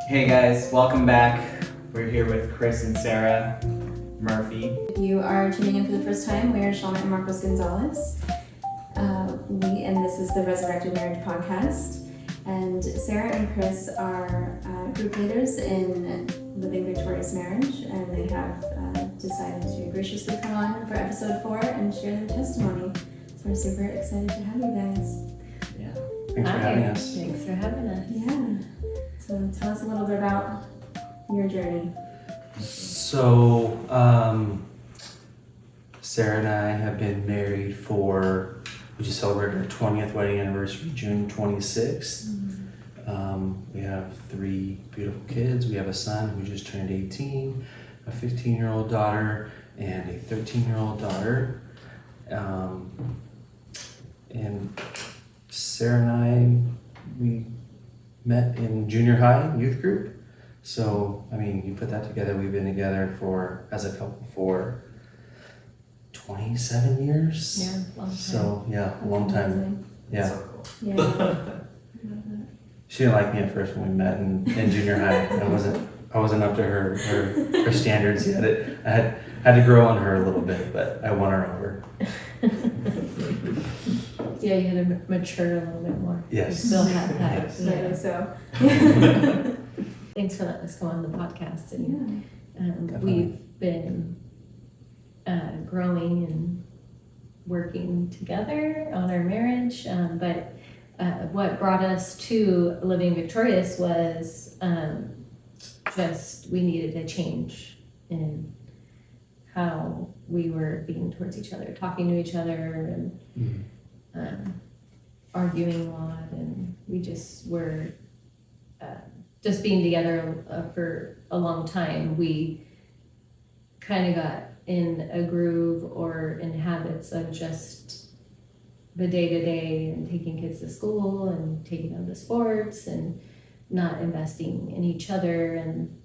Hey guys, welcome back. We're here with Chris and Sarah Murphy. If you are tuning in for the first time, we are Shawna and Marcos Gonzalez. This is the Resurrected Marriage podcast. And Sarah and Chris are group leaders in Living Victorious Marriage, and they have decided to graciously come on for episode 4 and share their testimony. So we're super excited to have you guys. Yeah, thanks for having us. Thanks for having us. Yeah. So tell us a little bit about your journey. So, Sarah and I have been married we just celebrated our 20th wedding anniversary, June 26th. We have 3 beautiful kids. We have a son who just turned 18, a 15-year-old daughter, and a 13-year-old daughter. And Sarah and we met in junior high youth group. So, I mean, you put that together, we've been together as a couple for 27 years. Yeah, long time. So, yeah, a long time. Amazing. Yeah. So cool. Yeah. She didn't like me at first when we met in junior high. I wasn't up to her standards yet. I had to grow on her a little bit, but I won her over. Yeah, you had to mature a little bit more. Yes. You still have that. Yes. Maybe Yeah. so. Thanks for letting us come on the podcast. And Definitely. we've been growing and working together on our marriage. But what brought us to Living Victorious was just we needed a change in how we were being towards each other, talking to each other, and arguing a lot, and we just were just being together for a long time. We kind of got in a groove or in habits of just the day-to-day and taking kids to school and taking them to sports and not investing in each other, and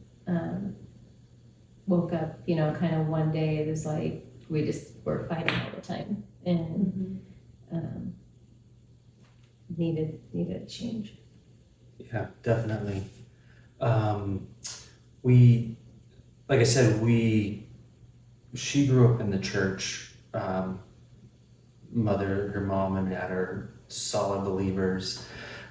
woke up, kind of one day it was like we just were fighting all the time and needed a change. Yeah, definitely. Like I said, she grew up in the church. Her mom and dad are solid believers,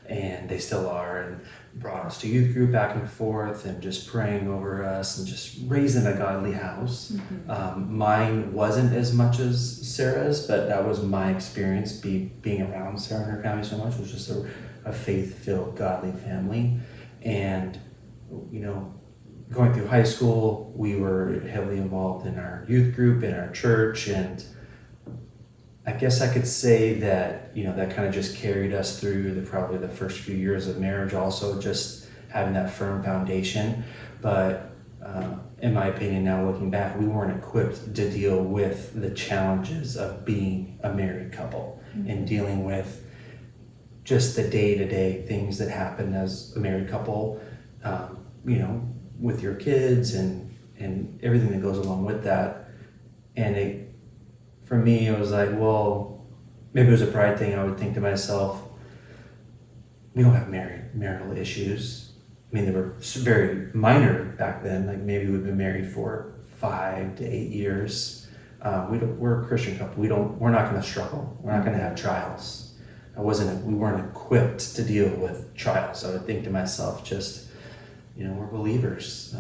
and they still are, and brought us to youth group back and forth and just praying over us and just raising a godly house. Mine wasn't as much as Sarah's, but that was my experience being around Sarah and her family so much. It was just a faith-filled, godly family. And, going through high school, we were heavily involved in our youth group, in our church, and I guess I could say that, that kind of just carried us through probably the first few years of marriage also, just having that firm foundation. But in my opinion, now looking back, we weren't equipped to deal with the challenges of being a married couple and dealing with just the day-to-day things that happen as a married couple, with your kids and everything that goes along with that. And for me, it was like, well, maybe it was a pride thing. I would think to myself, we don't have marital issues. I mean, they were very minor back then. Like maybe we've been married for 5 to 8 years. We're a Christian couple. We're not going to struggle. We're not going to have trials. We weren't equipped to deal with trials. I would think to myself, just, we're believers.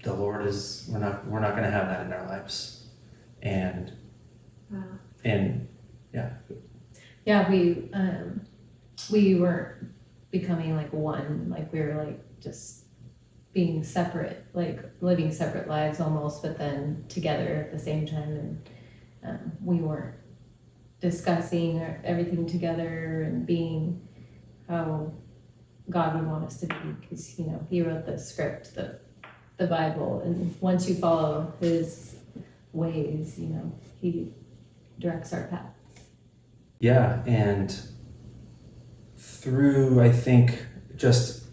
The Lord we're not going to have that in our lives. And Yeah, we weren't becoming like one, like we were like just being separate, like living separate lives almost, but then together at the same time. And we weren't discussing everything together and being how God would want us to be, because he wrote the script, the Bible, and once you follow his ways, he directs our paths. Yeah, and through, I think, just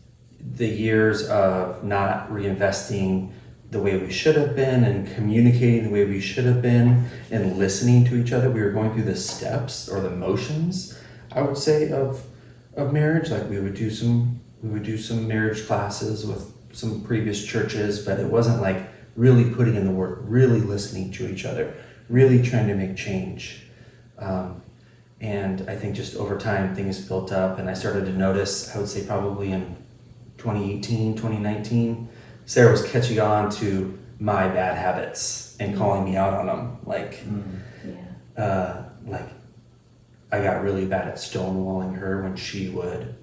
the years of not reinvesting the way we should have been and communicating the way we should have been and listening to each other, we were going through the steps or the motions, I would say, of marriage. Like we would do some we would do some marriage classes with some previous churches, but it wasn't like really putting in the work, really listening to each other, really trying to make change. And I think just over time things built up, and I started to notice, I would say probably in 2018, 2019, Sarah was catching on to my bad habits and calling me out on them. Like I got really bad at stonewalling her when she would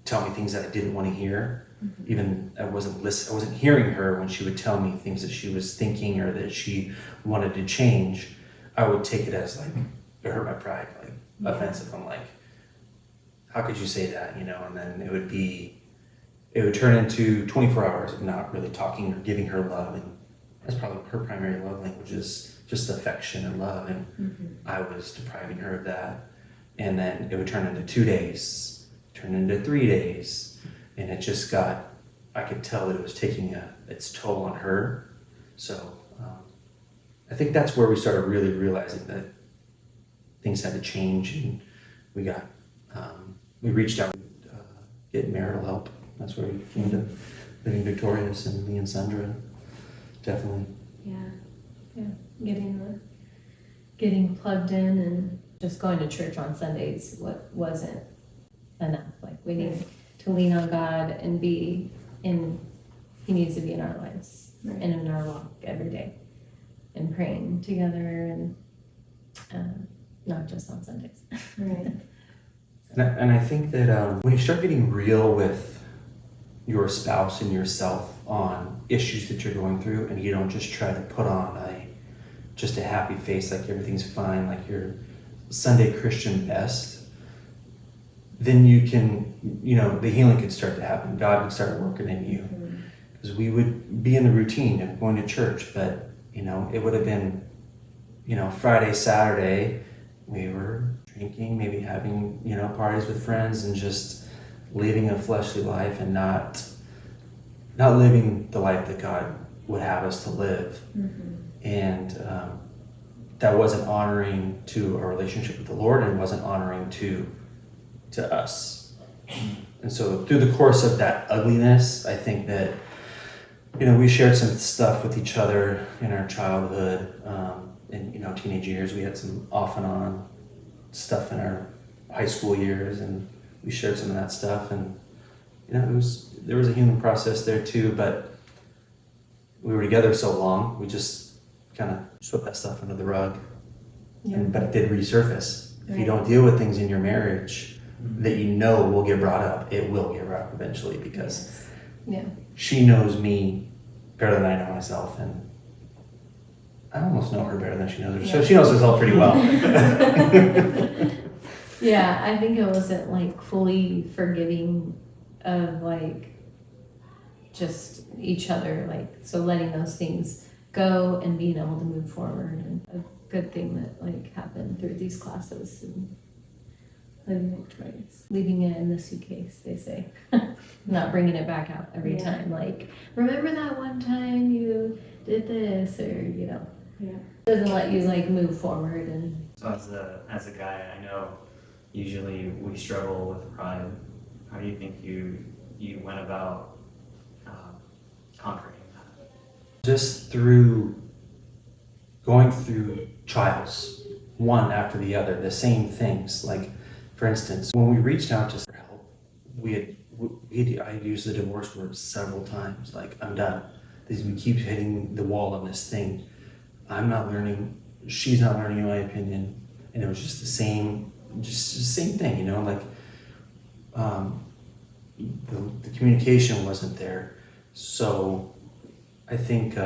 tell me things that I didn't want to hear. Even I wasn't hearing her when she would tell me things that she was thinking or that she wanted to change. I would take it as like, it hurt my pride, like offensive. I'm like, how could you say that, you know? And then it would turn into 24 hours of not really talking or giving her love. And that's probably her primary love language, is just affection and love. And I was depriving her of that. And then it would turn into 2 days, turn into 3 days. And it just got, I could tell that it was taking its toll on her. So I think that's where we started really realizing that things had to change, and we reached out to get marital help. That's where we came to Living Victorious, and me and Sandra, definitely. Getting plugged in and just going to church on Sundays wasn't enough. Like, we need to lean on God and He needs to be in our lives and in our walk every day, and praying together, and not just on Sundays. Right. And I think that when you start getting real with your spouse and yourself on issues that you're going through, and you don't just try to put on just a happy face, like everything's fine, like your Sunday Christian best, then you can, the healing could start to happen. God would start working in you. Because we would be in the routine of going to church, but, it would have been, Friday, Saturday, we were drinking, maybe having, parties with friends, and just living a fleshly life and not living the life that God would have us to live. And that wasn't honoring to our relationship with the Lord, and wasn't honoring to us. And so through the course of that ugliness, I think that, we shared some stuff with each other in our childhood, in teenage years. We had some off and on stuff in our high school years, and we shared some of that stuff, and there was a healing process there too. But we were together so long, we just kind of swept that stuff under the rug. But it did resurface. If you don't deal with things in your marriage that will get brought up, it will get brought up eventually, because she knows me better than I know myself, and I almost know her better than she knows herself. So she knows herself pretty well. Yeah, I think it wasn't like fully forgiving of like just each other, like, so letting those things go and being able to move forward. And a good thing that like happened through these classes, and Living Victorious, leaving it in the suitcase, they say. Not bringing it back out every time. Like, remember that one time you did this, or doesn't let you like move forward. And So as a guy, I know usually we struggle with pride. How do you think you went about conquering that? Just through going through trials, one after the other, the same things. Like, for instance, when we reached out to for help, I used the divorce word several times. Like, I'm done. We keep hitting the wall on this thing. I'm not learning. She's not learning, in my opinion. And it was just the same thing, like the communication wasn't there. So I think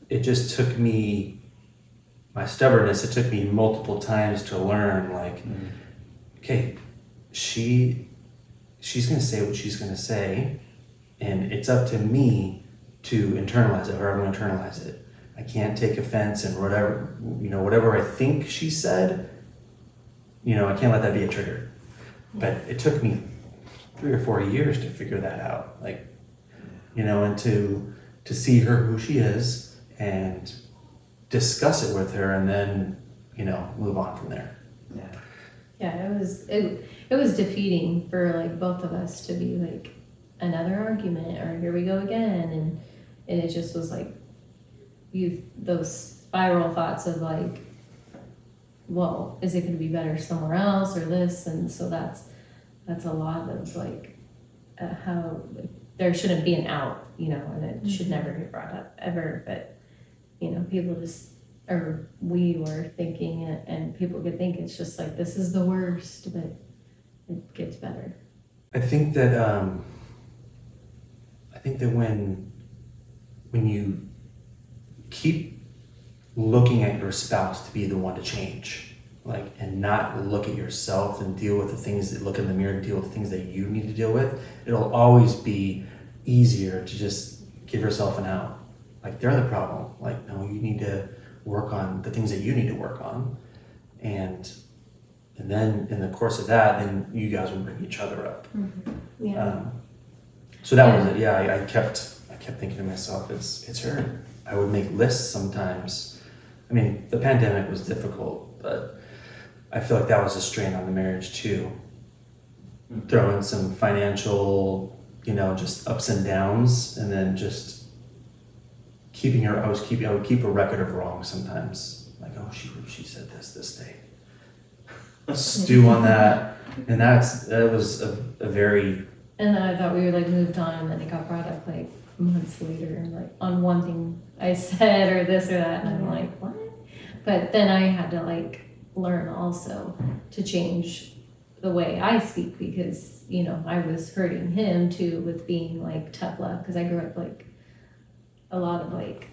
it just took me, my stubbornness, it took me multiple times to learn, like, okay, she's gonna say what she's gonna say, and it's up to me to internalize it, or I'm gonna internalize it. I can't take offense, and whatever I think she said, I can't let that be a trigger. But it took me 3 or 4 years to figure that out, like, and to see her who she is and discuss it with her, and then, move on from there. Yeah. Yeah, it was defeating for like both of us to be like another argument or here we go again, and it just was like those spiral thoughts of like, well, is it going to be better somewhere else or this? And so that's a lot of like how there shouldn't be an out, and it should never get brought up ever. But people just, or we were thinking it, and people could think it's just like this is the worst, but it gets better. I think that when you keep looking at your spouse to be the one to change, like, and not look at yourself and deal with the things that look in the mirror and deal with the things that you need to deal with, it'll always be easier to just give yourself an out. Like, they're the problem. Like, no, you need to work on the things that you need to work on, and then in the course of that, then you guys will bring each other up. Yeah. So that was it. Yeah, I kept thinking to myself, it's her. I would make lists sometimes. I mean, the pandemic was difficult, but I feel like that was a strain on the marriage too. Throw in some financial, just ups and downs, and then just I would keep a record of wrong sometimes. Like, oh, she said this day. Stew on that, and that was a very. And then I thought we were like moved on, and then it got brought up like months later, like on one thing I said or this or that, and I'm like, what? But then I had to like learn also to change the way I speak, because I was hurting him too with being like tough love, because I grew up like a lot of like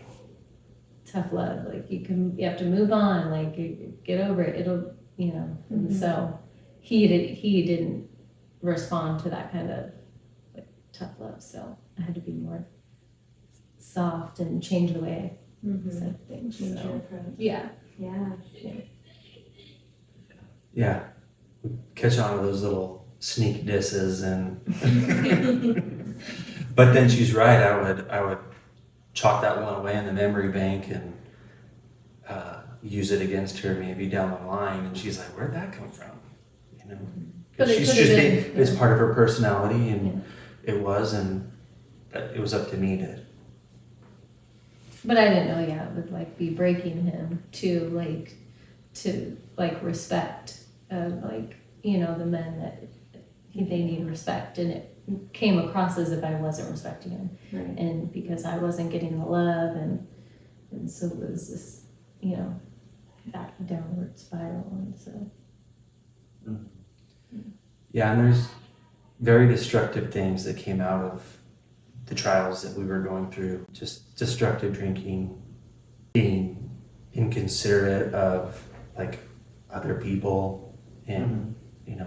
tough love, like you have to move on, like you get over it, it'll and so he didn't respond to that kind of like tough love, so I had to be more soft and change the way I said things. Change your So approach. yeah. Yeah, catch on to those little sneak disses, and but then she's right. I would chalk that one away in the memory bank and use it against her maybe down the line, and she's like, "Where'd that come from?" But it she's could've just been, it's part of her personality, and it was, and it was up to me to. But I didn't know, it would like be breaking him to respect of like, the men that they need respect, and it came across as if I wasn't respecting him, Right. and because I wasn't getting the love, and so it was this, that downward spiral, and so. Yeah, and there's very destructive things that came out of the trials that we were going through. Just destructive drinking, being inconsiderate of like other people, and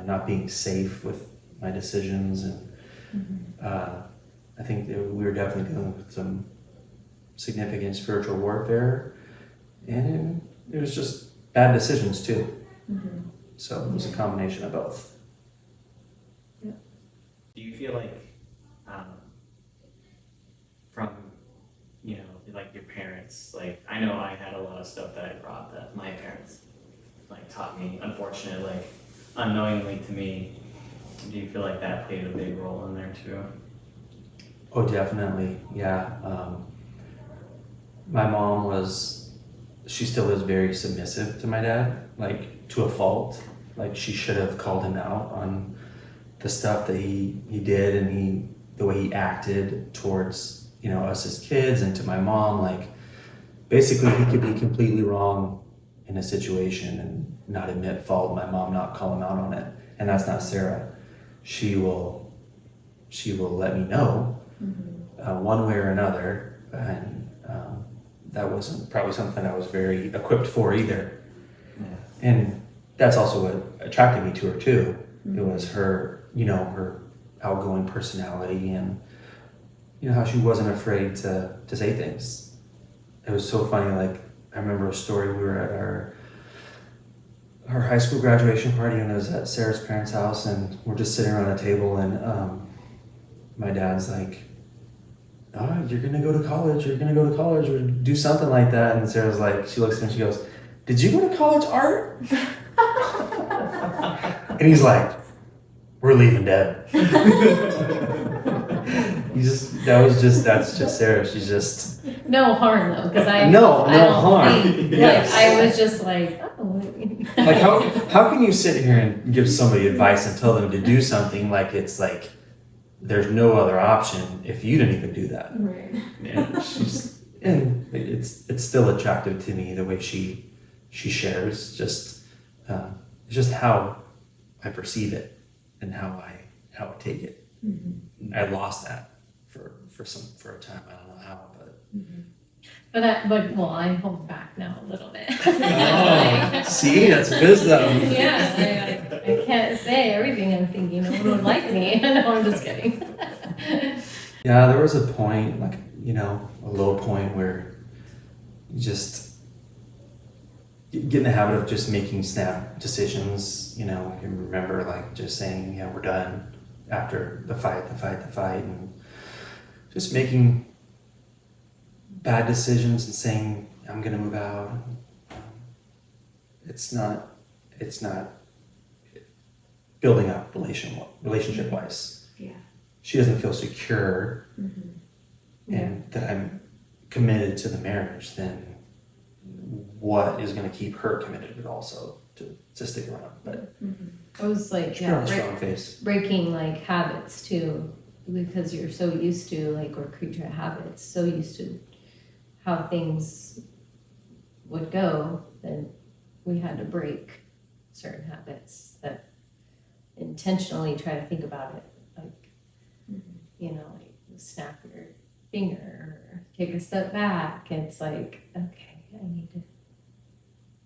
not being safe with my decisions, and I think that we were definitely dealing with some significant spiritual warfare, and it was just bad decisions too. So it was a combination of both. Do you feel like, from, like your parents, like, I know I had a lot of stuff that I brought that my parents, like, taught me, unfortunately, like, unknowingly to me. Do you feel like that played a big role in there too? Oh, definitely, yeah. My mom she still is very submissive to my dad, like, to a fault. Like, she should have called him out on the stuff that he did, and the way he acted towards us as kids, and to my mom. Like, basically he could be completely wrong in a situation and not admit fault, my mom not call him out on it. And that's not Sarah. She will let me know one way or another, and that wasn't probably something I was very equipped for either. And that's also what attracted me to her too. It was her, her outgoing personality, and how she wasn't afraid to say things. It was so funny. Like, I remember a story. We were at our high school graduation party, and it was at Sarah's parents' house, and we're just sitting around a table, and my dad's like, "Oh, you're gonna go to college. You're gonna go to college, or do something like that." And Sarah's like, she looks at me and she goes, "Did you go to college art?" And he's like, we're leaving, Dad. That's just Sarah. She's just, No harm though, because I no I don't harm. think, Yes. like, I was just like, oh. Like how can you sit here and give somebody advice and tell them to do something like it's like there's no other option if you didn't even do that? Right. And it's still attractive to me the way she shares. Just it's just how I perceive it and how I take it. Mm-hmm. I lost that for a time. I don't know how, but Well, I hold back now a little bit. see, that's wisdom. Yeah, I can't say everything I'm thinking. No one would like me. No, I'm just kidding. Yeah, there was a point, like, a low point where you just get in the habit of just making snap decisions. I can remember like just saying, yeah, we're done after the fight, and just making bad decisions and saying, I'm gonna move out. It's not building up relationship wise. Yeah. She doesn't feel secure Mm-hmm. and that I'm committed to the marriage, then what is going to keep her committed, but also to stick around? But It was like, she's on a strong face. breaking like habits too, because you're so used to like, or creature of habits, so used to how things would go, then we had to break certain habits that intentionally try to think about it, like, like snap your finger or take a step back. It's like, okay, I need to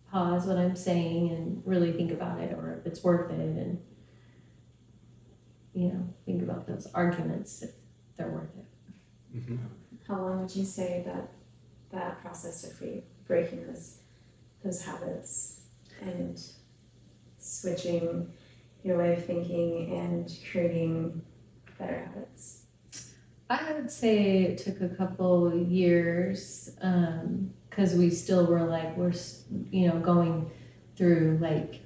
pause what I'm saying and really think about it, or if it's worth it, and think about those arguments if they're worth it. Mm-hmm. How long would you say that process took for you, breaking those habits and switching your way of thinking and creating better habits? I would say it took a couple years, because we still were like, we're going through like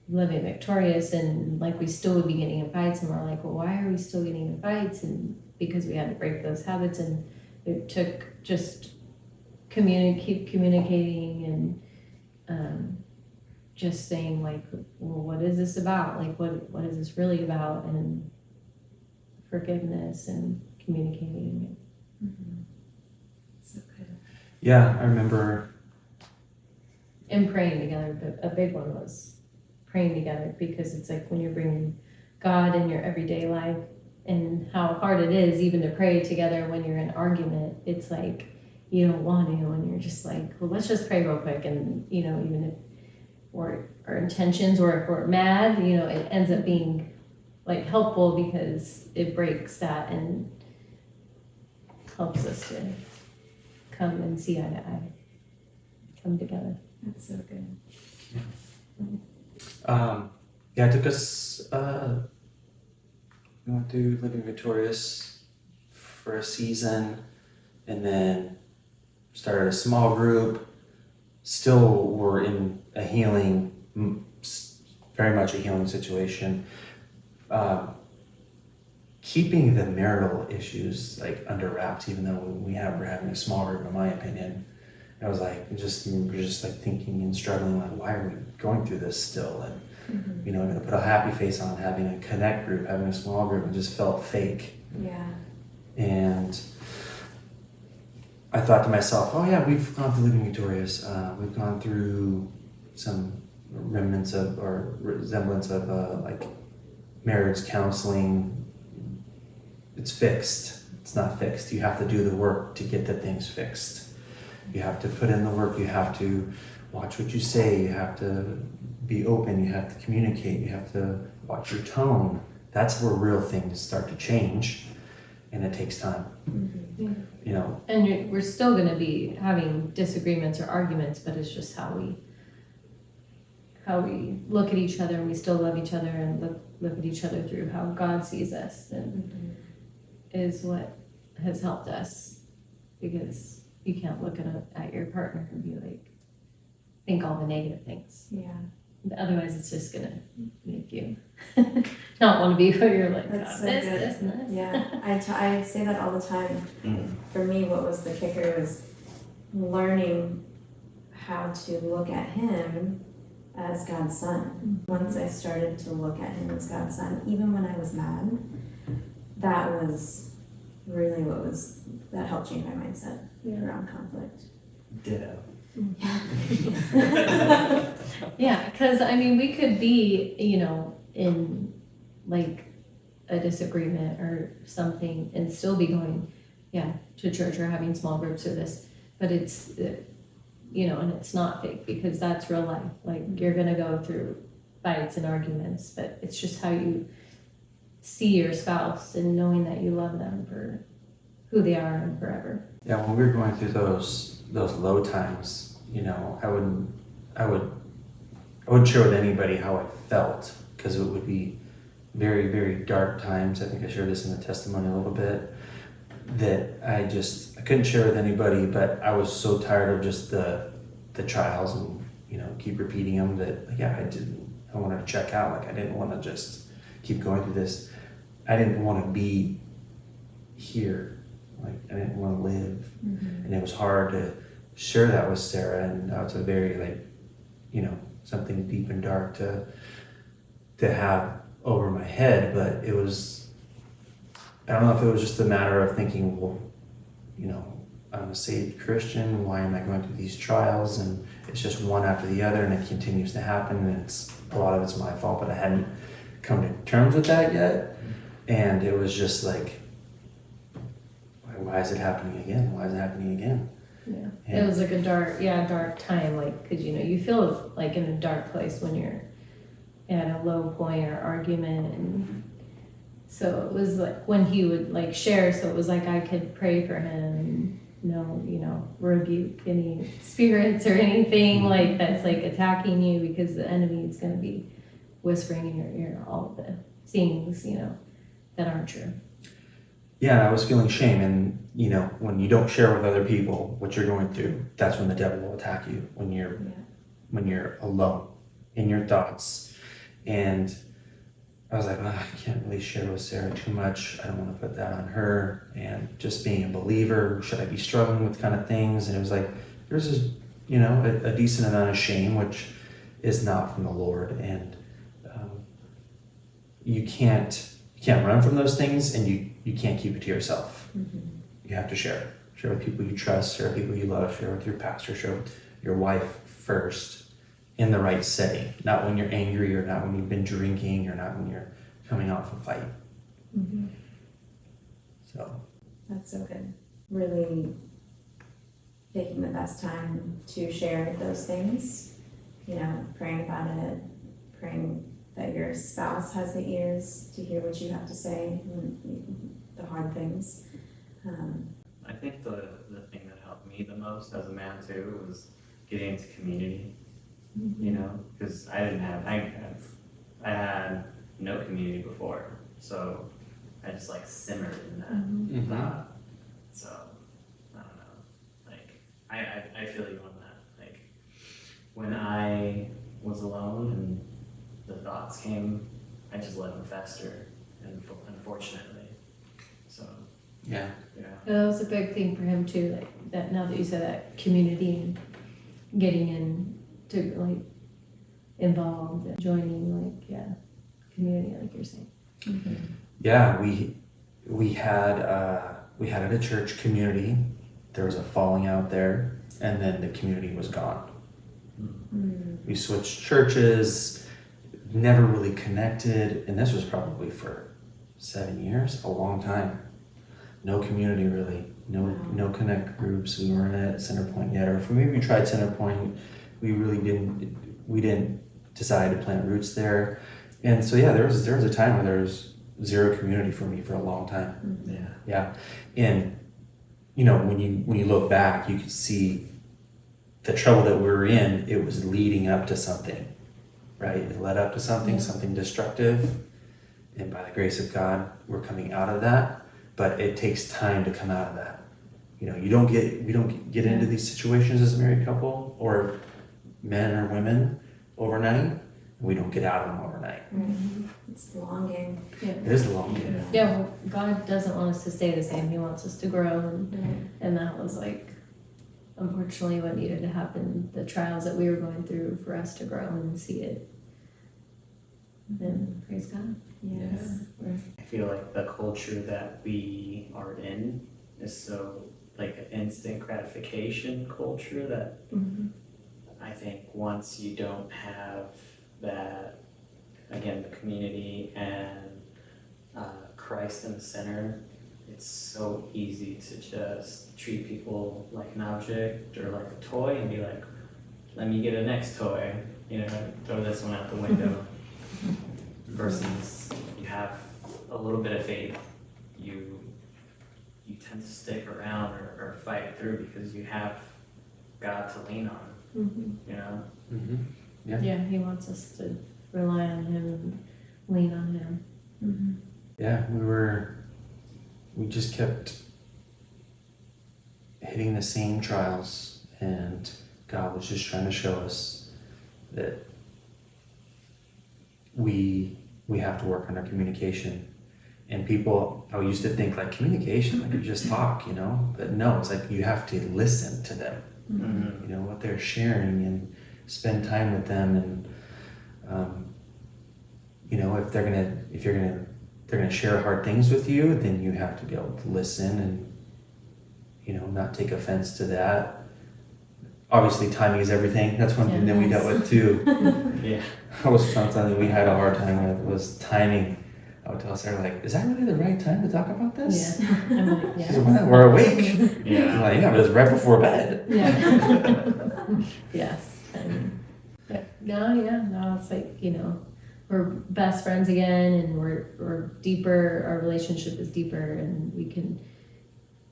living victorious, and like we still would be getting in fights, and we're like, well, why are we still getting in fights? And because we had to break those habits, and it took just keep communicating and just saying like, well, what is this about? Like, what is this really about? And forgiveness and communicating. So good. Yeah, I remember. And praying together, but a big one was praying together, because it's like when you're bringing God in your everyday life, and how hard it is even to pray together when you're in an argument. It's like you don't want to, and you're just like, well, let's just pray real quick, and even if our intentions, or if we're mad, it ends up being like helpful, because it breaks that and helps us to come and see eye to eye, come together. That's so good. It took us. We went through Living Victorious for a season, and then started a small group. Still, were in a healing, very much a healing situation. Keeping the marital issues like under wraps, even though we're having a small group, in my opinion. I was like, we're just like thinking and struggling, like, why are we going through this still? And I'm gonna put a happy face on having a connect group, having a small group, and just felt fake. Yeah. And I thought to myself, oh yeah, we've gone through Living Victorious. We've gone through some remnants of, or resemblance of like marriage counseling. It's fixed. It's not fixed. You have to do the work to get the things fixed. You have to put in the work. You have to watch what you say. You have to be open. You have to communicate. You have to watch your tone. That's where real things start to change, and it takes time. And we're still going to be having disagreements or arguments, but it's just how we look at each other, and we still love each other, and look at each other through how God sees us, and is what has helped us, because you can't look at your partner and be like, think all the negative things. Yeah. otherwise it's just gonna make you not want to be where you're like, That's "God, so this, good. this, and this." Yeah, I say that all the time. Mm. For me, what was the kicker was learning how to look at him as God's son. Once I started to look at him as God's son, even when I was mad, that was really that helped change my mindset around conflict. Ditto. Yeah, because I mean, we could be, in like a disagreement or something and still be going, to church or having small groups or this, but it's, and it's not fake because that's real life. Like you're gonna go through fights and arguments, but it's just how you see your spouse and knowing that you love them for who they are and forever. Yeah, when we were going through those low times, I wouldn't share with anybody how I felt because it would be very, very dark times. I think I shared this in the testimony a little bit, that I couldn't share with anybody, but I was so tired of just the trials and, keep repeating them that, I wanted to check out. Like, I didn't want to just keep going through this. I didn't want to be here. Like, I didn't want to live. Mm-hmm. And it was hard to share that with Sarah. And it's a very, something deep and dark to have over my head. But it was, I don't know if it was just a matter of thinking, well, I'm a saved Christian. Why am I going through these trials? And it's just one after the other, and it continues to happen. And a lot of it's my fault, but I hadn't come to terms with that yet. And it was just like, why is it happening again? Why is it happening again? Yeah, And it was like a dark time, like, because you feel like in a dark place when you're at a low point or argument, and so it was like when he would like share, so it was like I could pray for him and rebuke any spirits or anything like that's like attacking you, because the enemy is going to be whispering in your ear all of the things that aren't true. Yeah, I was feeling shame, and when you don't share with other people what you're going through, that's when the devil will attack you. When you're alone in your thoughts, and I was like, I can't really share with Sarah too much. I don't want to put that on her. And just being a believer, should I be struggling with kind of things? And it was like, there's this, a decent amount of shame, which is not from the Lord, and you can't run from those things, and you can't keep it to yourself. Mm-hmm. You have to share with people you trust, share with people you love, share with your pastor, share with your wife first, in the right setting, not when you're angry, or not when you've been drinking, or not when you're coming off a fight. Mm-hmm. So That's so good. Really taking the best time to share those things, praying about it, praying that your spouse has the ears to hear what you have to say, the hard things. I think the thing that helped me the most as a man too was getting into community. Because I had no community before, so I just like simmered in that Mm-hmm. thought. So I don't know, like I feel you on that. Like when I was alone and the thoughts came, I just let them fester, and unfortunately, so yeah. That was a big thing for him too, like that. Now that you said that, community and getting in to like involved and joining, community, like you're saying. Mm-hmm. Yeah, we had at a church community. There was a falling out there, and then the community was gone. Mm-hmm. We switched churches, never really connected, and this was probably for 7 years, a long time. No community really, no connect groups. We weren't at Centerpoint yet, or if we maybe tried Centerpoint, we really didn't decide to plant roots there. And so there was a time where there was zero community for me for a long time. Mm-hmm. Yeah, and when you look back, you could see the trouble that we were in. It was leading up to something, right? It led up to something, something destructive, and by the grace of God, we're coming out of that. But it takes time to come out of that. We don't get into these situations as a married couple or men or women overnight. We don't get out of them overnight. Right. It's the long game. It is a long game. Yeah, well, God doesn't want us to stay the same. He wants us to grow, Right. and that was like, unfortunately, what needed to happen. The trials that we were going through for us to grow and see it. And praise God. Yes. I feel like the culture that we are in is so like an instant gratification culture that I think once you don't have that, again, the community and Christ in the center, it's so easy to just treat people like an object or like a toy and be like, let me get a next toy, you know, throw this one out the window. Versus you have a little bit of faith, you tend to stick around or fight through because you have God to lean on, you know? Mm-hmm. Yeah, He wants us to rely on Him and lean on Him. Yeah, we just kept hitting the same trials, and God was just trying to show us that we have to work on our communication. And people, I used to think like communication, like you just talk, you know, but no, it's like you have to listen to them, you know, what they're sharing, and spend time with them. And you know, if they're gonna share hard things with you, then you have to be able to listen and, you know, not take offense to that. Obviously, timing is everything. That's one thing that we dealt with too. Yeah. That was something that we had a hard time with, was timing. I would tell Sarah, like, is that really the right time to talk about this? Yeah. I'm like, She yeah. said, "Well, we're awake." I'm Yeah. like, yeah, but it's right before bed. Yeah. Yes. And, no, it's like, you know, we're best friends again, and we're deeper, our relationship is deeper, and we can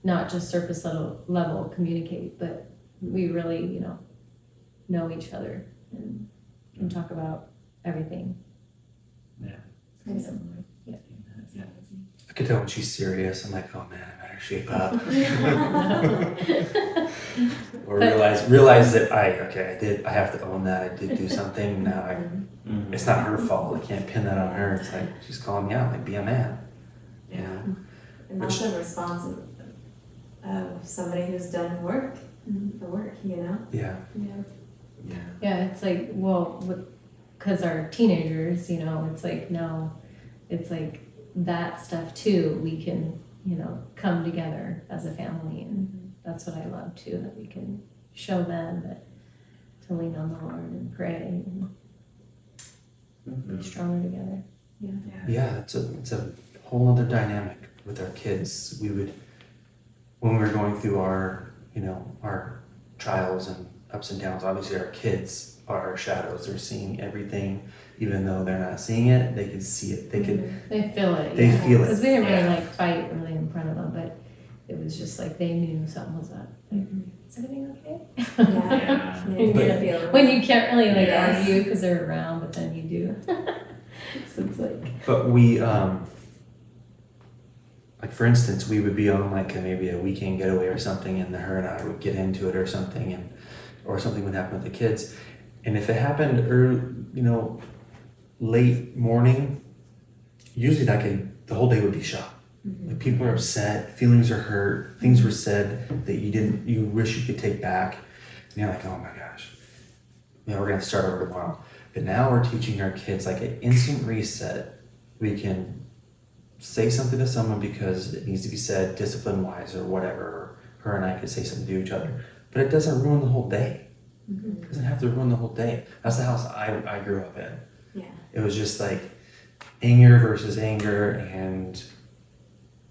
not just surface level communicate, but we really, you know each other and can talk about everything. Yeah. It's nice. Yeah. I could tell when she's serious. I'm like, oh man, I better shape up. Or realize that I have to own that. I did do something. Now it's not her fault. I can't pin that on her. It's like, she's calling me out, like, be a man. You know? And also responsive of somebody who's done the work, you know? Yeah. Yeah. Yeah, it's like, well, because our teenagers, you know, it's like now, it's like that stuff too, we can, you know, come together as a family, and that's what I love too, that we can show them that to lean on the Lord and pray and be stronger together. Yeah, it's a whole other dynamic with our kids. When we were going through our trials and ups and downs, obviously our kids are our shadows. They're seeing everything, even though they're not seeing it, they can see it. They feel it. They feel it. Because we didn't really like fight really in front of them, but it was just like they knew something was up. Like, is everything okay? Yeah. When you can't really like Yes. argue because they're around, but then you do. So it's like. But we, like for instance, we would be on like maybe a weekend getaway or something, and her and I would get into it or something, or something would happen with the kids. And if it happened late morning, usually the whole day would be shot. Like people are upset, feelings are hurt, things were said that you wish you could take back. And you're like, oh my gosh, we're gonna have to start over tomorrow. But now we're teaching our kids like an instant reset. We can say something to someone because it needs to be said discipline-wise or whatever. Or her and I could say something to each other, but it doesn't ruin the whole day. It doesn't have to ruin the whole day. That's the house I grew up in. Yeah. It was just like anger versus anger, and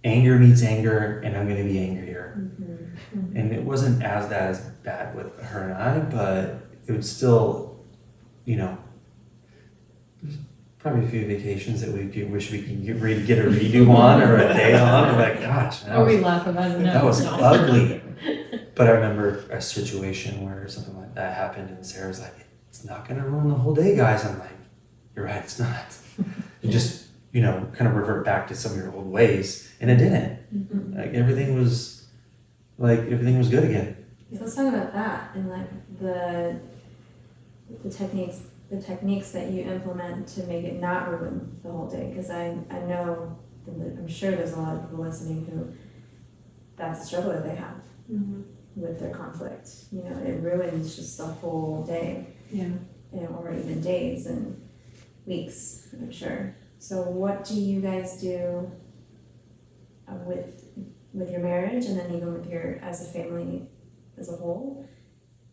anger meets anger, and I'm going to be angrier. And it wasn't as bad with her and I, but it would still, probably a few vacations that we wish we could get a redo on, or a day on. We're like, gosh, Or we laugh about it now. that was ugly. But I remember a situation where something like that happened, and Sarah's like, it's not going to ruin the whole day, guys. I'm like, you're right, it's not. You just, kind of revert back to some of your old ways, and it didn't. Like everything was good again. So let's talk about that and like the techniques the techniques that you implement to make it not ruin the whole day? Because I know, I'm sure there's a lot of people listening who that's a struggle that they have with their conflict. You know, it ruins just the whole day. Yeah. Or even days and weeks, I'm sure. So what do you guys do with your marriage, and then even with your, as a family as a whole,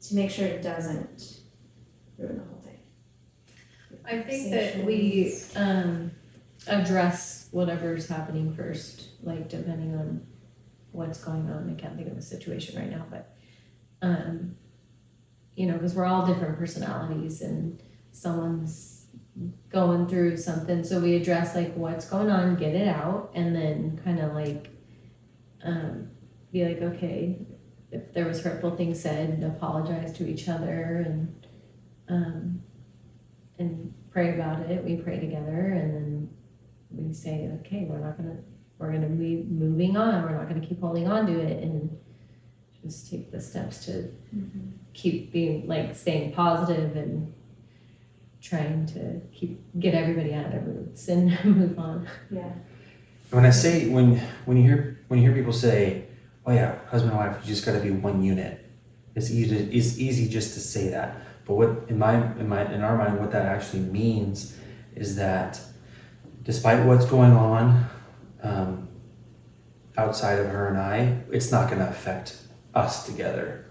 to make sure it doesn't ruin the whole day? I think that we address whatever's happening first, like depending on what's going on. I can't think of a situation right now, but you know, because we're all different personalities and someone's going through something, so we address like what's going on, get it out, and then kind of like be like, okay, if there was hurtful things said, apologize to each other and pray about it. We pray together, and then we say, okay, we're gonna be moving on. We're not gonna keep holding on to it, and just take the steps to keep being like staying positive and trying to get everybody out of their roots and move on. Yeah. When I say when you hear people say, "Oh yeah, husband and wife, you just got to be one unit," it's easy just to say that. But what in our mind, what that actually means is that despite what's going on outside of her and I, it's not going to affect us together,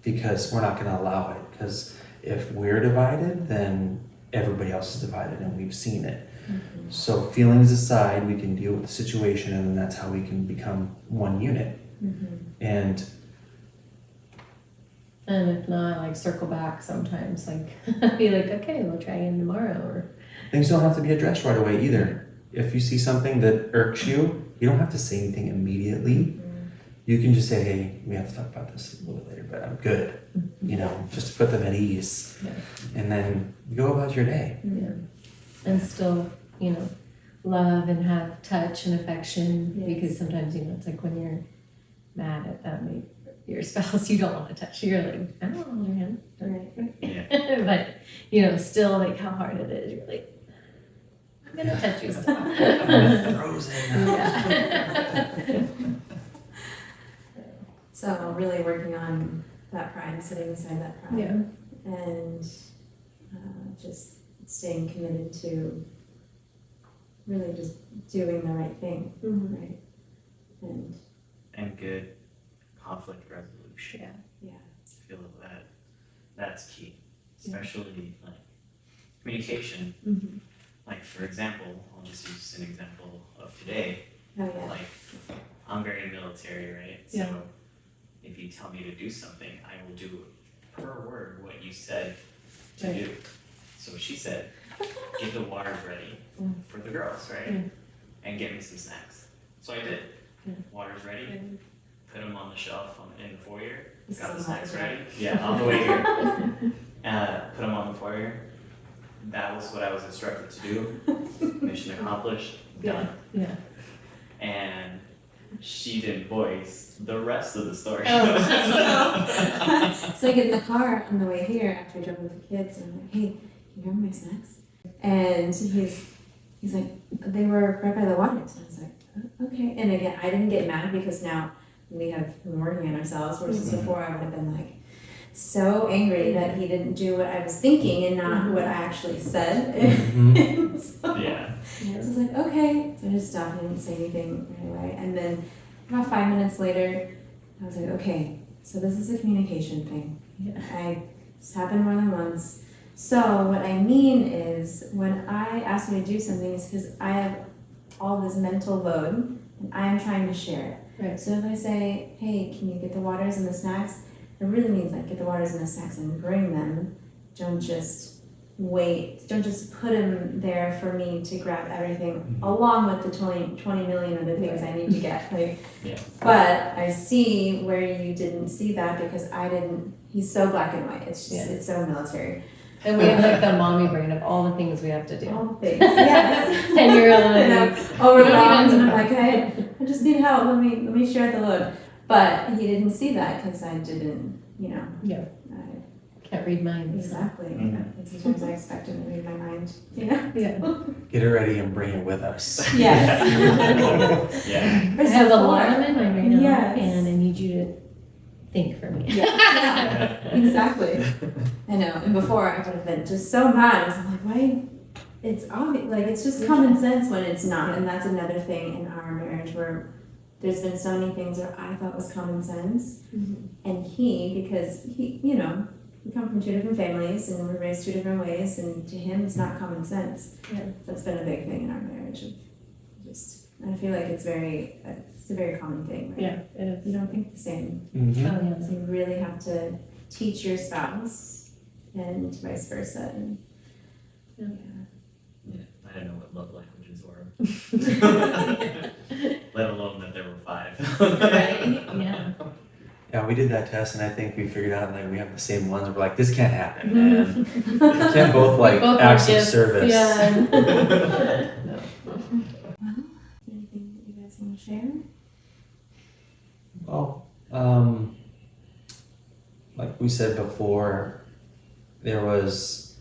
because we're not going to allow it. Because if we're divided, then everybody else is divided, and we've seen it. So feelings aside, we can deal with the situation, and then that's how we can become one unit. And if not, like circle back sometimes, like be like, okay, we'll try again tomorrow. Or things don't have to be addressed right away either. If you see something that irks you, you don't have to say anything immediately. You can just say, hey, we have to talk about this a little bit later, but I'm good. You know, just to put them at ease. Yeah. And then you go about your day. Yeah. And still, you know, love and have touch and affection, because sometimes, you know, it's like when you're mad at them, your spouse, you don't want to touch. You're like, I don't want your hand. Right. Yeah. But, you know, still like how hard it is. You're like, I'm going to touch you still. Frozen. Yeah. So really working on that pride, setting aside that pride, Yeah. and just staying committed to really just doing the right thing, right? And good conflict resolution. Yeah. I feel that that's key, especially like communication. Like for example, I'll just use an example of today. oh yeah, Like I'm very military, right? Yeah. So if you tell me to do something, I will do per word what you said to Right. do. So she said, get the waters ready for the girls, right? Yeah. And get me some snacks. So I did. Yeah. Waters ready, Yeah. put them on the shelf in the foyer, This got the is snacks not ready. Yeah, on the way here. Put them on the foyer. That was what I was instructed to do. Mission accomplished, done. Yeah. And she didn't voice the rest of the story. So I get in the car on the way here after I drove with the kids, and I'm like, hey, can you grab my snacks? And he's like, they were right by the water. So I was like, okay. And again, I didn't get mad because now we have been working on ourselves, versus before I would have been like so angry that he didn't do what I was thinking and not what I actually said. So, Yeah. so I was like, okay. So I just stopped and didn't say anything right away. And then about 5 minutes later, I was like, okay, so this is a communication thing. Yeah. It's happened more than once. So what I mean is, when I ask you to do something, it's because I have all this mental load and I'm trying to share it. Right. So if I say, hey, can you get the waters and the snacks? It really means like get the waters and the snacks and bring them. Don't just wait. Don't just put them there for me to grab everything along with the 20 million other things I need to get. Like, Yeah. But I see where you didn't see that because I didn't. He's so black and white. It's just it's so military. And we have like the mommy brain of all the things we have to do. All things. Yes. And you're And like, I'm overwhelmed, and I'm know. like, I just need help. Let me share the load. But he didn't see that because I didn't, Yeah. Can't read minds. Exactly. Mhm. And sometimes I expect him to read my mind. Yeah. Yeah. Get it ready and bring it with us. Yes. Yeah. I have a lot of them in mind right now, Yes. and I need you to think for me. Yeah. Exactly. I know. And before I would have been just so mad. I was like, why? It's obvious. Like, it's just common sense when it's not. And that's another thing in our marriage where there's been so many things that I thought was common sense. Mhm. And because he, you know, we come from two different families and we're raised two different ways. And to him, it's not common sense. Yeah. That's been a big thing in our marriage. And I feel like it's a very common thing, right? Yeah, it You is. don't think the same. Oh, Mhm. So yeah. you really have to teach your spouse and vice versa. And Yeah. Yeah, I didn't know what love languages were. Let alone that there were 5. Right? Yeah. Yeah, we did that test, and I think we figured out like we have the same ones. We're like, this can't happen, man. We can't both like Both acts are of gifts. service. Yeah. No. anything that you guys want to share? Well, like we said before, there was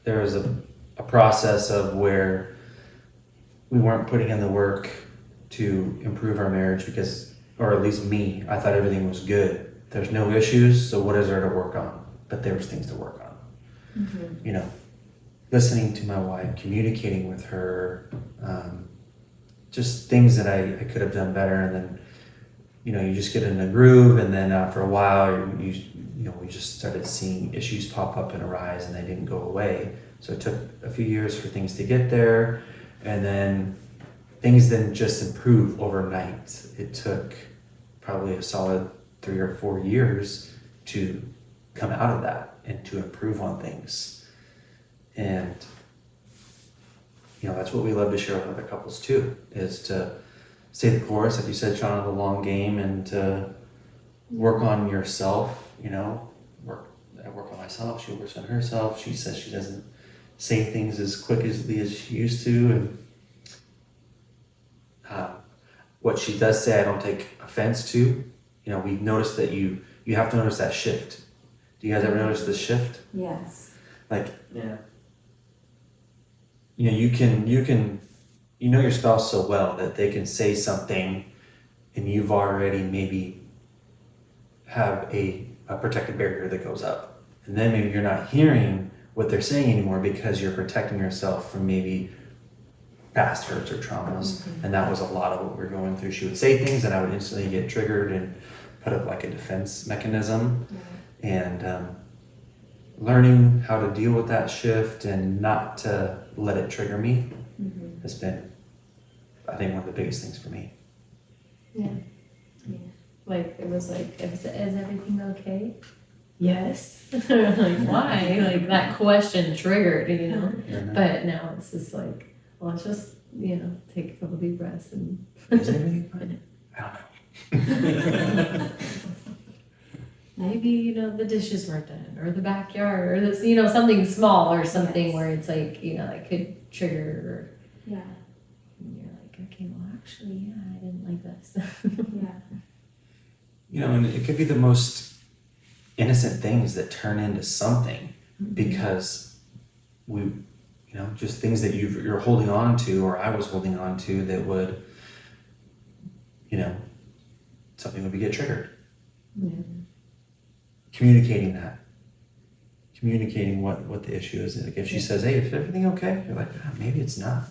a process of where we weren't putting in the work to improve our marriage because, or at least me, I thought everything was good. There's no issues, so what is there to work on? But there was things to work on. Mm-hmm. You know, listening to my wife, communicating with her, just things that I could have done better. And then, you know, you just get in a groove, and then after a while, you know, we just started seeing issues pop up and arise, and they didn't go away. So it took a few years for things to get there, and then things didn't just improve overnight. It took probably a solid 3 or 4 years to come out of that and to improve on things. And you know, that's what we love to share with other couples too, is to stay the course, like you said, Shawna, the long game, and to work on yourself. You know, I work on myself, she works on herself. She says she doesn't say things as quickly as she used to, and what she does say I don't take offense to. You know, we noticed that you have to notice that shift. Do you guys ever notice the shift? Yes. Like, Yeah. you know, you know your spouse so well that they can say something and you've already maybe have a protective barrier that goes up. And then maybe you're not hearing what they're saying anymore because you're protecting yourself from maybe past hurts or traumas. Mm-hmm. And that was a lot of what we were going through. She would say things and I would instantly get triggered and put up like a defense mechanism. And learning how to deal with that shift and not to let it trigger me Mm-hmm. has been, I think, one of the biggest things for me. Like, it was like, is everything okay? Yes. Like, why? Like, that question triggered, you know? But now it's just like, well, let's just, you know, take a couple deep breaths and. Is everything fine? I don't know. Maybe, you know, the dishes weren't done, or the backyard, or this, you know, something small, or something Yes. where it's like, you know, that could trigger, Yeah. and you're like, okay, well, actually, yeah, I didn't like this. Yeah. You know, and it could be the most innocent things that turn into something because we, you know, just things that you're holding on to, or I was holding on to, that would, you know, something would get triggered. Yeah. Communicating what the issue is. Like if she says, hey, is everything okay? You're like, maybe it's not.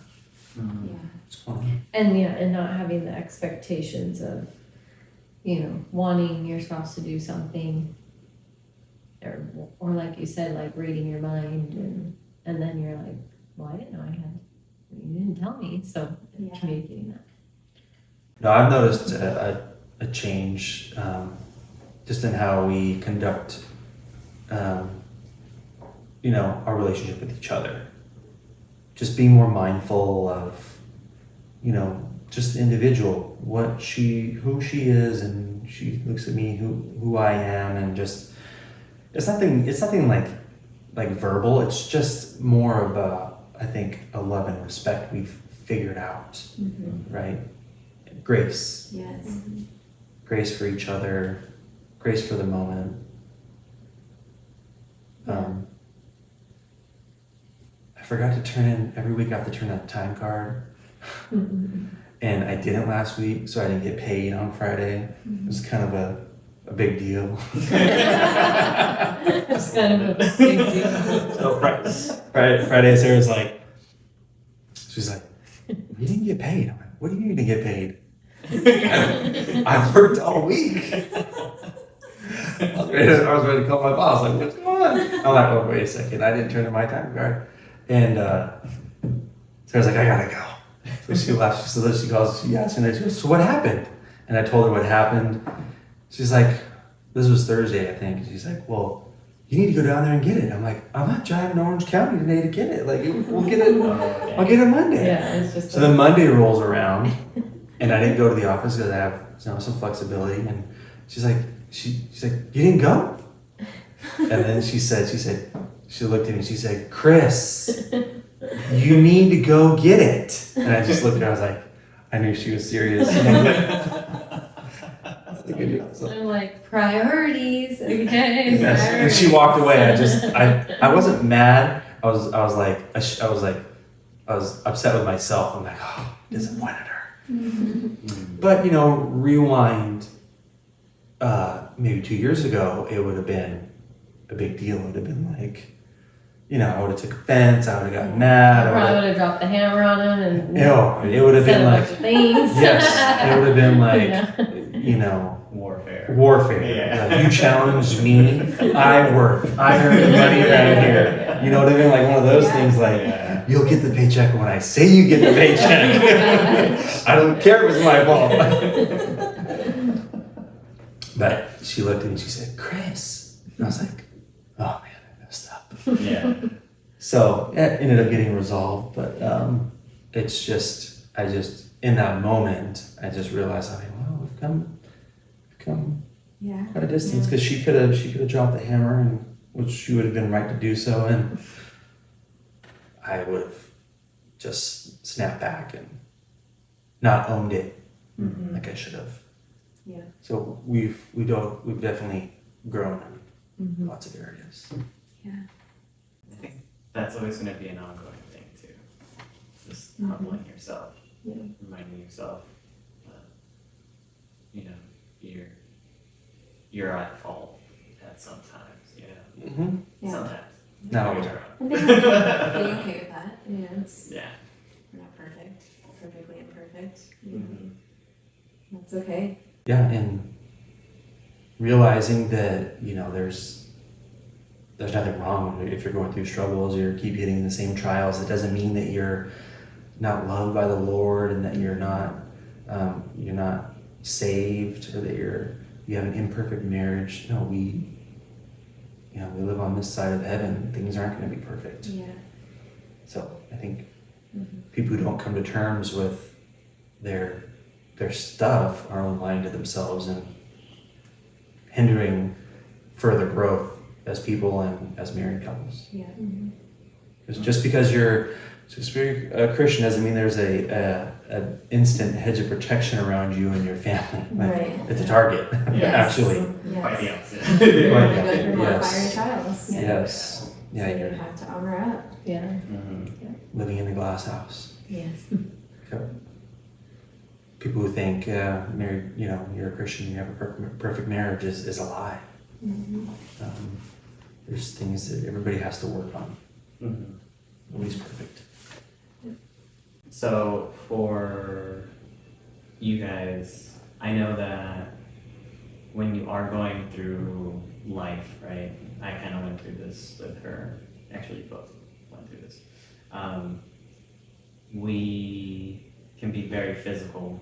Mhm. Yeah. What's going on? And not having the expectations of, you know, wanting your spouse to do something, or like you said, like reading your mind, and then you're like, well, I didn't know I had, you didn't tell me, so Yeah. communicating that. No, I've noticed a change just in how we conduct, you know, our relationship with each other. Just being more mindful of, you know, just the individual, who she is, and she looks at me, who I am, and just it's nothing like verbal. It's just more of I think a love and respect we've figured out, Mm-hmm. right? Grace. Yes. Grace for each other, grace for the moment. I forgot to turn in, every week I have to turn in a time card. And I didn't last week, so I didn't get paid on Friday. It was kind of a big deal. It's kind of a big deal. So Friday, Sarah's like, she's like, you didn't get paid. I'm like, what do you mean to get paid? I worked all week. I was ready to call my boss. Like, what's going on? I'm like, oh, wait a second. I didn't turn in my time card. And Sarah's like, I gotta go. So she left. So then she calls, she asked me, she goes, so what happened? And I told her what happened. She's like, this was Thursday, I think. She's like, well, you need to go down there and get it. I'm like, I'm not driving to Orange County today to get it. Like, we'll get it. I'll get it Monday. Yeah, it's just. So then Monday rolls around, and I didn't go to the office because I have some flexibility. And she's like, she's like, you didn't go? And then she looked at me. She said, Chris, you need to go get it. And I just looked at her. I was like, I knew she was serious. I'm like, priorities, okay? Yes. And she walked away. I wasn't mad. I was upset with myself. I'm like, oh, disappointed her. But rewind maybe 2 years ago, it would have been a big deal. It would have been like, I would have took offense. I would have gotten mad. I probably would have dropped the hammer on him and it would have been like things. Yes, it would have been like warfare. Yeah. Like, you challenged me. I work. I earn the money around here. You know what I mean? Like one of those things. Like you'll get the paycheck when I say you get the paycheck. I don't care if it's my fault. But she looked at me and she said, Chris. And I was like, oh man, I messed up. Yeah. So it ended up getting resolved, but it's just, in that moment, I just realized, we've come quite a distance, because she could have dropped the hammer, and which she would have been right to do so, and I would have just snapped back and not owned it like I should have. Yeah. So we've definitely grown in lots of areas. Yeah. I think that's always going to be an ongoing thing too. Just humbling yourself, reminding yourself that you're at fault at sometimes. Yeah. Sometimes. Not all the time. And being okay with that. We're not perfect. Perfectly imperfect. That's okay. Yeah, and realizing that there's nothing wrong if you're going through struggles or you keep hitting the same trials. It doesn't mean that you're not loved by the Lord and that you're not saved, or that you have an imperfect marriage. No, we live on this side of heaven. Things aren't going to be perfect. Yeah. So I think people who don't come to terms with their stuff are only lying to themselves and hindering further growth as people and as married couples. Yeah. Because just because you're a Christian doesn't mean there's an instant hedge of protection around you and your family. Like, Right. it's a target, actually. Quite the Yes. opposite. You're going to go through more Yes. fiery trials. Yes. Yeah, So you you're have to armor up. Yeah. living in a glass house. Yes. People who think married, you're a Christian, you have a perfect marriage is a lie. There's things that everybody has to work on. Nobody's perfect. So for you guys, I know that when you are going through life, right? I kind of went through this with her. Actually, both went through this. We can be very physical,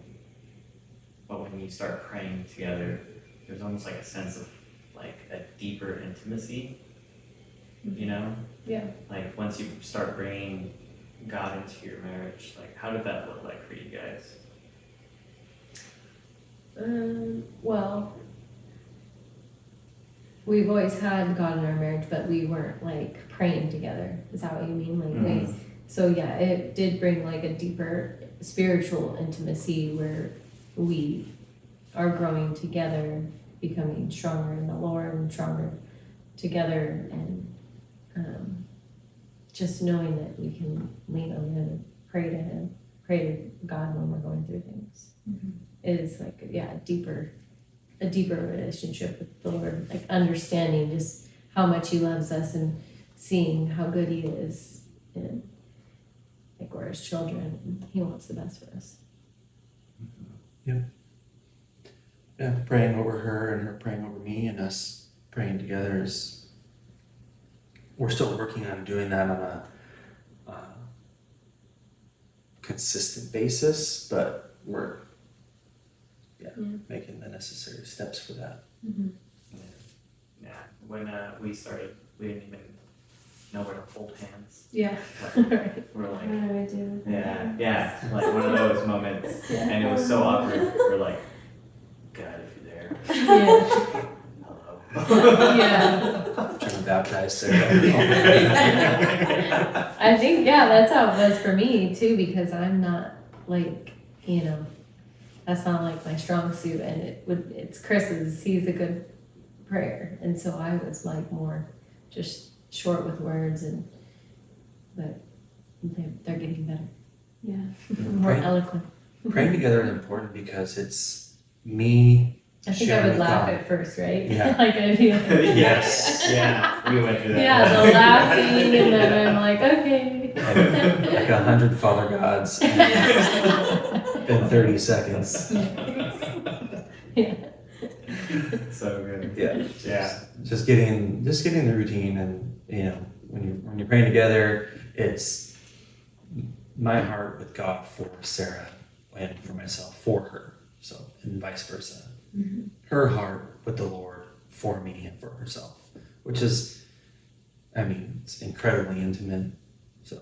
but when you start praying together, there's almost like a sense of like a deeper intimacy, Yeah. Like once you start bringing God into your marriage, like how did that look like for you guys? Well, we've always had God in our marriage, but we weren't like praying together. Is that what you mean? Like, so yeah, it did bring like a deeper spiritual intimacy where we are growing together, becoming stronger in the Lord and stronger together, and just knowing that we can lean on him and pray to him, pray to God when we're going through things is like, a deeper relationship with the Lord, like understanding just how much he loves us and seeing how good he is, and like we're his children and he wants the best for us. Yeah, praying over her and her praying over me and us praying together is, we're still working on doing that on a consistent basis, but we're making the necessary steps for that. Yeah, when we started, we didn't even know where to hold hands. Yeah. Like, we're like, What do I do? yeah, like one of those moments, and it was so awkward. We're like, God, if you're there, Yeah. hello. Yeah. Trying to baptize Sarah. I think, that's how it was for me too, because I'm not like, that's not like my strong suit, and it's Chris's, he's a good prayer. And so I was like more just short with words, but they're getting better. Yeah. More Praying- eloquent. Praying together is important because it's me. I think I sharing would with laugh God. at first, right? Yeah. Like I'd be like, Yes. Yeah, we went through that. yeah, the laughing, and then I'm like, okay. Like 100 Father Gods in 30 seconds. Yeah. So good. Yeah. Just getting the routine, and when you're praying together, it's my heart with God for Sarah and for myself for her. So, and vice versa. Her heart with the Lord for me and for herself, which is, it's incredibly intimate. So,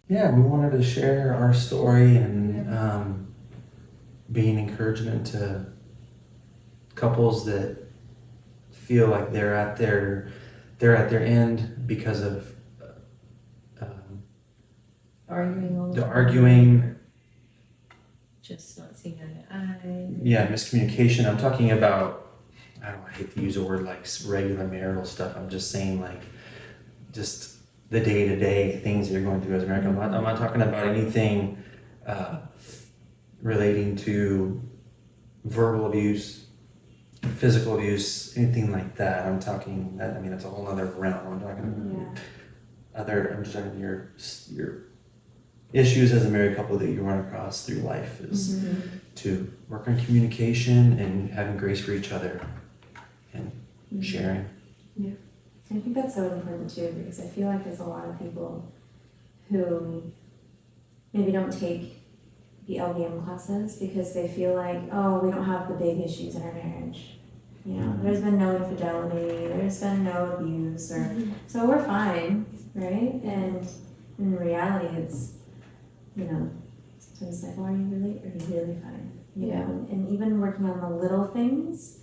yeah, we wanted to share our story and be an encouragement to couples that feel like they're at their end because of Arguing all the time. arguing. Just not seeing eye to eye. Yeah, miscommunication. I'm talking about, I hate to use a word like regular marital stuff. I'm just saying like just the day-to-day things that you're going through as a married couple. I'm not talking about anything relating to verbal abuse, physical abuse, anything like that. I'm talking that, it's a whole other realm. I'm talking I'm just talking your issues as a married couple that you run across through life is to work on communication and having grace for each other and sharing. Yeah, I think that's so important too, because I feel like there's a lot of people who maybe don't take the LVM classes because they feel like, oh, we don't have the big issues in our marriage. There's been no infidelity, there's been no abuse, or so we're fine, right? And in reality, it's so it's like, well, are you really fine? And even working on the little things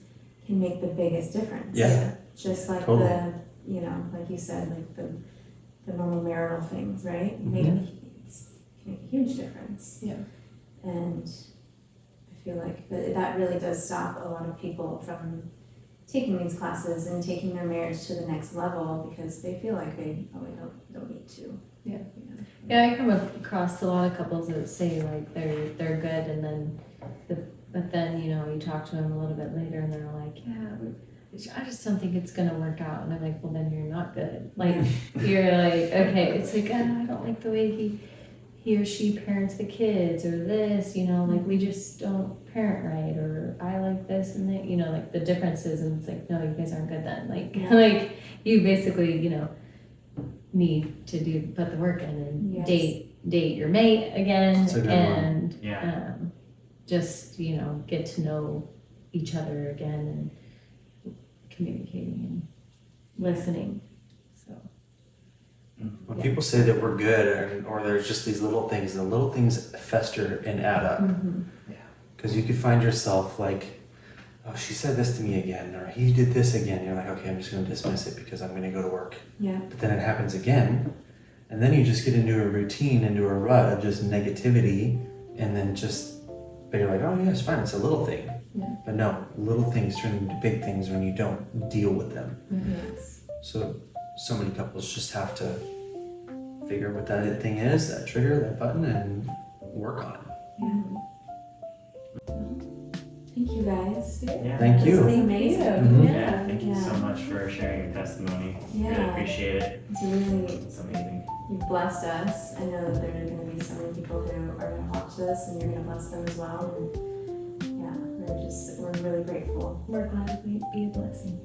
can make the biggest difference. Yeah. Just like Totally. like you said, like the normal marital things, right? It can make a huge difference. Yeah. And I feel like that really does stop a lot of people from taking these classes and taking their marriage to the next level because they feel like they don't need to. Yeah. Yeah, I come across a lot of couples that say like they're good, and then but then you talk to them a little bit later and they're like, I just don't think it's gonna work out, and I'm like, well then you're not good. Like you're like, okay, it's like, I don't like the way he or she parents the kids, or this, like we just don't parent right, or I like this and that, like the differences, and it's like, no, you guys aren't good then. Like like you basically need to put the work in and date your mate again, and just get to know each other again and communicating and listening. So When people say that we're good, or there's just these little things, the little things fester and add up. Because you could find yourself like, oh, she said this to me again, or he did this again. You're like, okay, I'm just going to dismiss it because I'm going to go to work. Yeah. But then it happens again, and then you just get into a routine, into a rut of just negativity, and then but you're like, oh yeah, it's fine, it's a little thing. Yeah. But no, little things turn into big things when you don't deal with them. Yes. So many couples just have to figure what that thing is, that trigger, that button, and work on it. Yeah. Thank you guys. Yeah. Thank you. This was Thank amazing. Mhm. Yeah, thank you so Yeah. much for sharing your testimony. Really Yeah. appreciate it. It's really, It's amazing. you've blessed us. I know that there are going to be so many people who are going to watch this, and you're going to bless them as well. And yeah, we're really grateful. We're glad we be a blessing.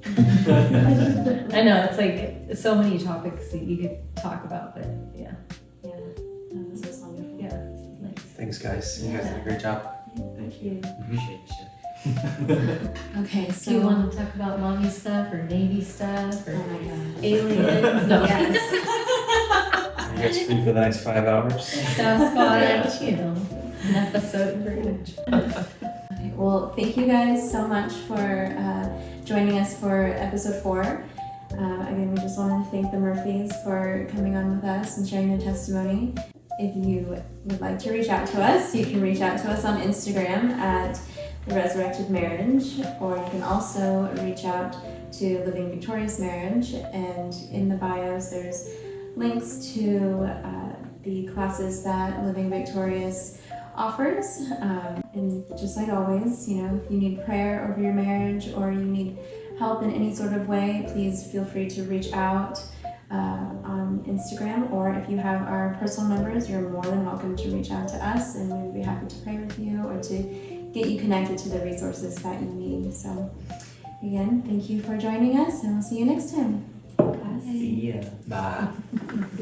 I know, it's like so many topics that you could talk about, but yeah, Yeah, this was wonderful. yeah, it's nice. Thanks, guys. You guys did a great job. Thank you. Appreciate you. Okay, Do so you want to talk about mommy stuff or Navy stuff oh or my god. aliens? No. Yes. Are you guys free for the next 5 hours? Sasquatch, you know, an episode pretty much. Okay, well, thank you guys so much for joining us for episode 4. Again, we just wanted to thank the Murphys for coming on with us and sharing their testimony. If you would like to reach out to us, you can reach out to us on Instagram at the Resurrected Marriage, or you can also reach out to Living Victorious Marriage, and in the bios there's links to the classes that Living Victorious offers. And just like always, you know, if you need prayer over your marriage or you need help in any sort of way, please feel free to reach out on Instagram, or if you have our personal numbers, you're more than welcome to reach out to us, and we would be happy to pray with you or to get you connected to the resources that you need. So again, thank you for joining us, and we'll see you next time. Bye. See ya. Bye.